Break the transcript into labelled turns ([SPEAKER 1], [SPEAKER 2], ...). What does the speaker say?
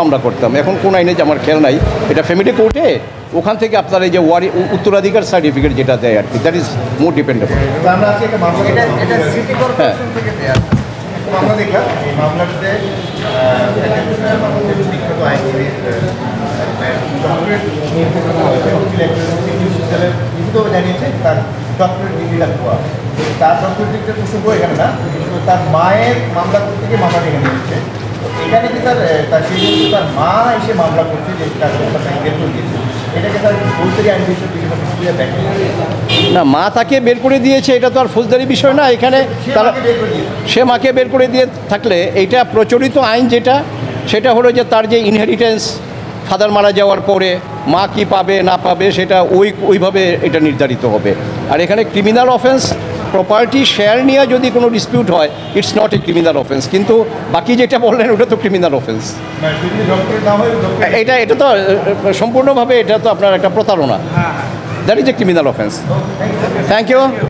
[SPEAKER 1] আমরা করতাম। এখন কোন আইনে যে আমার খেয়াল নাই, এটা ফ্যামিলি কোর্টে ওখান থেকে আপনার এই যে উত্তরাধিকার সার্টিফিকেট যেটা দেয় আর কি, দ্যাট ইজ মোর ডিপেন্ডেবল। হ্যাঁ,
[SPEAKER 2] মামলা দেখলাম, এই মামলাতে বিখ্যাত আইনজীবী লিখিতভাবে জানিয়েছে তার ডক্টরেট ডিগ্রিটা পাওয়া। তার ডক্টরেট ডিগ্রির প্রসঙ্গ এখানে না, তার মায়ের মামলা করতে গিয়ে মামলা টেনে নিয়েছে। এখানে কি তার সেই জন্য তার মা এসে মামলা করছে যে তার সন্তানকে বের করে দিয়েছে, এটাকে তার ফৌজদারি আইন বিষয় দেখে
[SPEAKER 1] না, মা তাকে বের করে দিয়েছে এটা তো আর ফৌজদারি বিষয় না। এখানে তারা সে মাকে বের করে দিয়ে থাকলে এইটা প্রচলিত আইন যেটা, সেটা হলো যে তার যে ইনহেরিটেন্স ফাদার মারা যাওয়ার পরে মা কি পাবে না পাবে সেটা ওইভাবে এটা নির্ধারিত হবে। আর এখানে ক্রিমিনাল অফেন্স প্রপার্টি শেয়ার নিয়ে যদি কোনো ডিসপিউট হয়, it's not a criminal offence. কিন্তু বাকি যেটা বললেন ওটা তো ক্রিমিনাল অফেন্স। এটা তো সম্পূর্ণভাবে এটা তো আপনার একটা প্রতারণা, that is a criminal offence. Thank you.